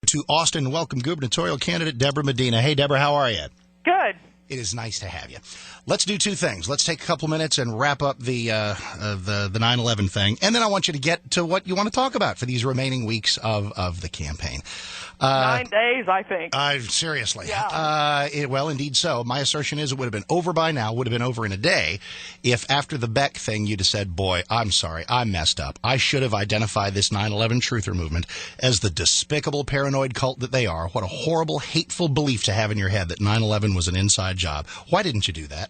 to Austin. Welcome gubernatorial candidate Debra Medina. Hey, Debra, how are you? Good. It is nice to have you. Let's do two things. Let's take a couple minutes and wrap up the 9/11 thing, and then I want you to get to what you want to talk about for these remaining weeks of the campaign. 9 days, I think. Seriously. Yeah. Well, indeed so. My assertion is it would have been over by now, would have been over in a day, if after the Beck thing you'd have said, boy, I'm sorry, I messed up. I should have identified this 9/11 truther movement as the despicable paranoid cult that they are. What a horrible, hateful belief to have in your head that 9/11 was an inside job. Why didn't you do that?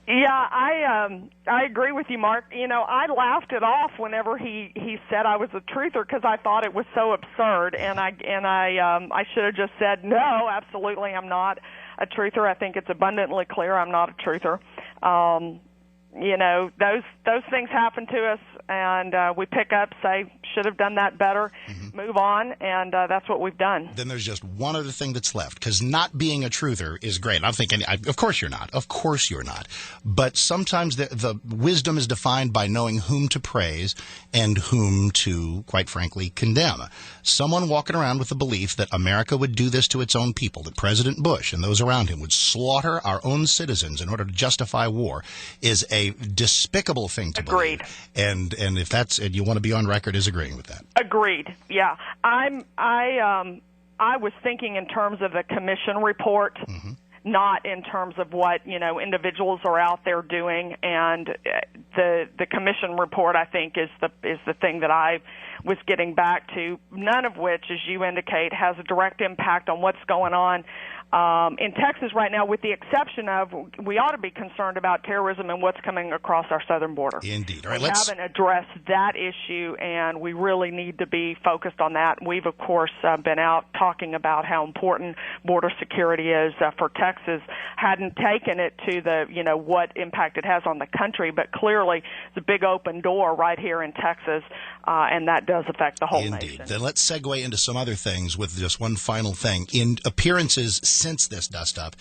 Yeah, I agree with you, Mark. You know, I laughed it off whenever he said I was a truther because I thought it was so absurd, and I should have just said no, absolutely, I'm not a truther. I think it's abundantly clear I'm not a truther. You know, those things happen to us, and we pick up, say, should have done that better, move on, and that's what we've done. Then there's just one other thing that's left, because not being a truther is great. I'm thinking, of course you're not. Of course you're not. But sometimes the wisdom is defined by knowing whom to praise and whom to, quite frankly, condemn. Someone walking around with the belief that America would do this to its own people, that President Bush and those around him would slaughter our own citizens in order to justify war, is a despicable thing to Agreed. believe. And if that's, and you want to be on record as agreeing with that. Agreed. Yeah. I was thinking in terms of the commission report, not in terms of what, you know, individuals are out there doing, and the commission report, I think, is the thing that I was getting back to, none of which, as you indicate, has a direct impact on what's going on in Texas right now, with the exception of we ought to be concerned about terrorism and what's coming across our southern border. Indeed. All right, we haven't addressed that issue, and we really need to be focused on that. We've, of course, been out talking about how important border security is for Texas. Hadn't taken it to the, you know, what impact it has on the country, but clearly it's a big open door right here in Texas, and that does affect the whole nation. Then let's segue into some other things with just one final thing. In appearances since this dust-up,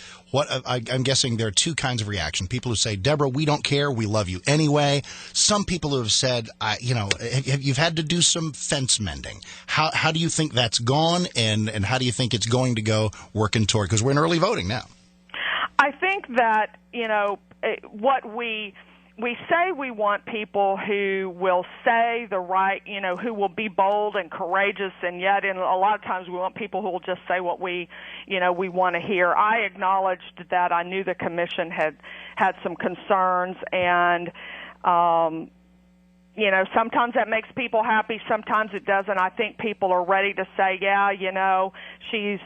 I'm guessing there are two kinds of reaction. People who say, Debra, we don't care, we love you anyway. Some people who have said, you've had to do some fence mending. How do you think that's gone, and how do you think it's going to go working toward, because we're in early voting now? I think that, you know, what we say we want people who will say the right, you know, who will be bold and courageous, and yet in a lot of times we want people who will just say what we want to hear. I acknowledged that I knew the commission had some concerns, and you know, sometimes that makes people happy, sometimes it doesn't. I think people are ready to say, yeah, you know, she's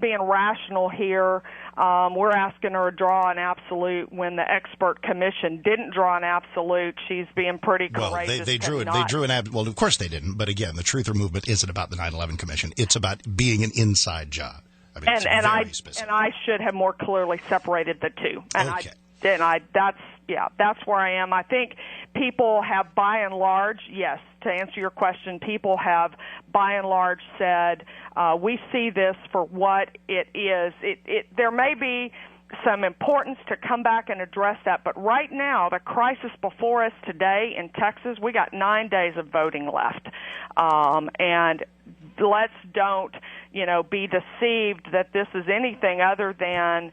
being rational here. We're asking her to draw an absolute when the expert commission didn't draw an absolute. She's being pretty courageous. Well, they drew an well, of course they didn't. But again, the Truther movement isn't about the 9/11 Commission. It's about being an inside job. I mean, and I should have more clearly separated the two. And okay. That's where I am. I think people have, by and large, yes, to answer your question, people have, by and large, said, we see this for what it is. There may be some importance to come back and address that, but right now, the crisis before us today in Texas, we got 9 days of voting left. And let's don't, you know, be deceived that this is anything other than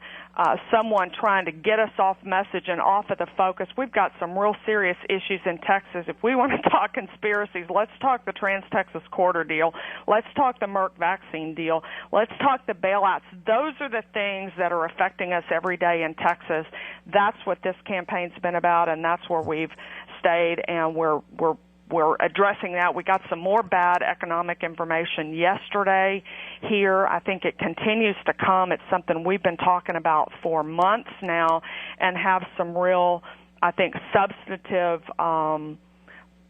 someone trying to get us off message and off of the focus. We've got some real serious issues in Texas. If we want to talk conspiracies, let's talk the Trans-Texas Corridor deal. Let's talk the Merck vaccine deal. Let's talk the bailouts. Those are the things that are affecting us every day in Texas. That's what this campaign's been about, and that's where we've stayed, and we're addressing that. We got some more bad economic information yesterday here. I think it continues to come. It's something we've been talking about for months now, and have some real, I think, substantive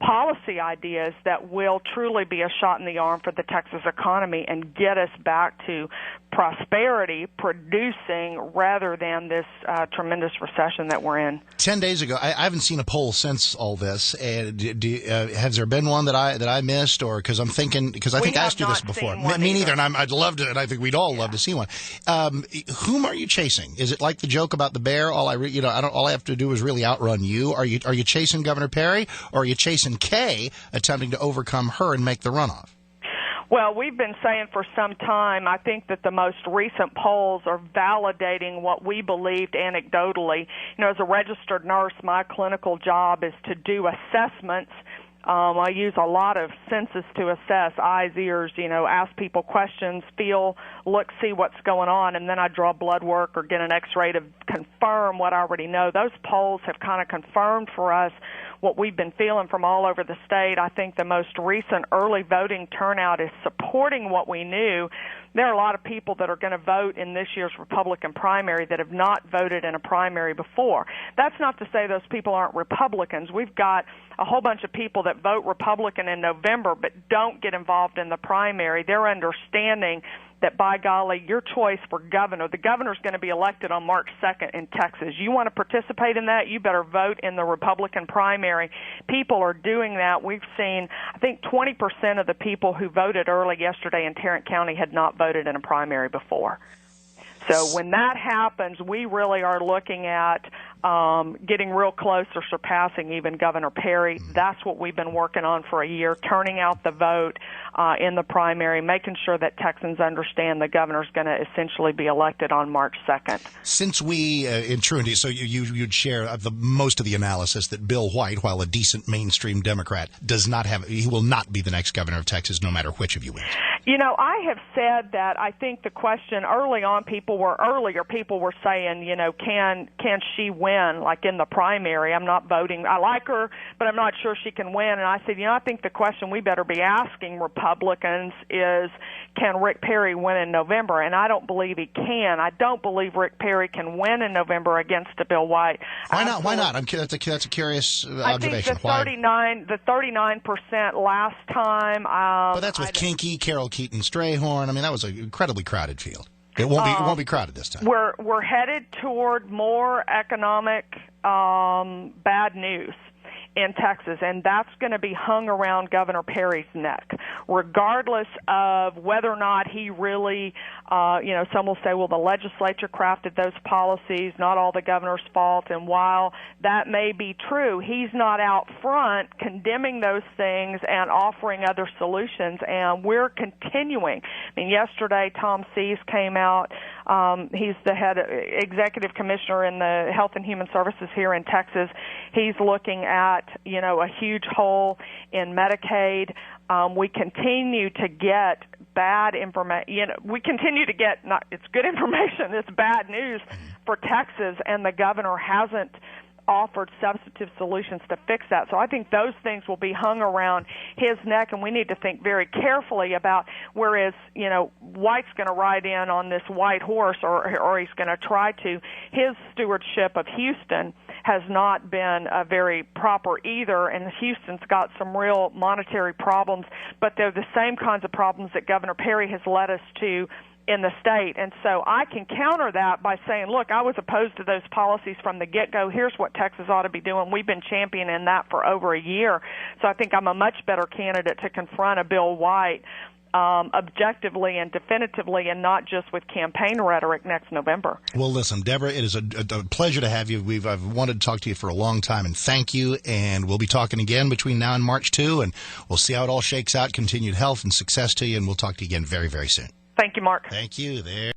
policy ideas that will truly be a shot in the arm for the Texas economy and get us back to prosperity producing rather than this tremendous recession that we're in. 10 days ago, I haven't seen a poll since all this. Has there been one that I missed, or because I'm thinking, because I think I asked you this before. Me neither, and I'd love to, and I think we'd all love to see one. Whom are you chasing? Is it like the joke about the bear? All I have to do is really outrun you. Are you chasing Governor Perry, or are you chasing Kay, attempting to overcome her and make the runoff? Well, we've been saying for some time, I think that the most recent polls are validating what we believed anecdotally. You know, as a registered nurse, my clinical job is to do assessments. I use a lot of senses to assess, eyes, ears, ask people questions, feel, look, see what's going on, and then I draw blood work or get an x-ray to confirm what I already know. Those polls have kind of confirmed for us what we've been feeling from all over the state. I think the most recent early voting turnout is supporting what we knew. There are a lot of people that are going to vote in this year's Republican primary that have not voted in a primary before. That's not to say those people aren't Republicans. We've got a whole bunch of people that vote Republican in November but don't get involved in the primary. They're understanding that, by golly, your choice for governor, the governor's going to be elected on March 2nd in Texas. You want to participate in that, you better vote in the Republican primary. People are doing that. We've seen, I think, 20% of the people who voted early yesterday in Tarrant County had not voted in a primary before. So when that happens, we really are looking at getting real close or surpassing even Governor Perry. That's what we've been working on for a year, turning out the vote in the primary, making sure that Texans understand the governor's going to essentially be elected on March 2nd. Since we, in truancy, so you'd share most of the analysis that Bill White, while a decent mainstream Democrat, he will not be the next governor of Texas, no matter which of you wins. I have said that I think the question early on, people were saying, can she win, like in the primary? I'm not voting. I like her, but I'm not sure she can win. And I said, I think the question we better be asking Republicans is, can Rick Perry win in November? And I don't believe he can. I don't believe Rick Perry can win in November against a Bill White. Why not? Why not? That's a curious observation. I think the 39% last time. But that's with Kinky, Carol Keaton Strayhorn. I mean, that was an incredibly crowded field. It won't be crowded this time. We're headed toward more economic bad news in Texas, and that's going to be hung around Governor Perry's neck, regardless of whether or not he really, some will say, well, the legislature crafted those policies, not all the governor's fault, and while that may be true, he's not out front condemning those things and offering other solutions, and we're continuing. I mean, yesterday, Tom Sees came out. He's the head executive commissioner in the Health and Human Services here in Texas. He's looking at, a huge hole in Medicaid. We continue to get bad information. We continue to get, it's good information, it's bad news for Texas, and the governor hasn't offered substantive solutions to fix that. So I think those things will be hung around his neck, and we need to think very carefully about, whereas, White's going to ride in on this white horse, or he's going to try to, his stewardship of Houston has not been very proper either, and Houston's got some real monetary problems, but they're the same kinds of problems that Governor Perry has led us to in the state. And so I can counter that by saying, look, I was opposed to those policies from the get-go. Here's what Texas ought to be doing. We've been championing that for over a year. So I think I'm a much better candidate to confront a Bill White objectively and definitively, and not just with campaign rhetoric next November. Well, listen, Debra, it is a pleasure to have you. I've wanted to talk to you for a long time, and thank you. And we'll be talking again between now and March 2, and we'll see how it all shakes out. Continued health and success to you, and we'll talk to you again very, very soon. Thank you, Mark. Thank you. There.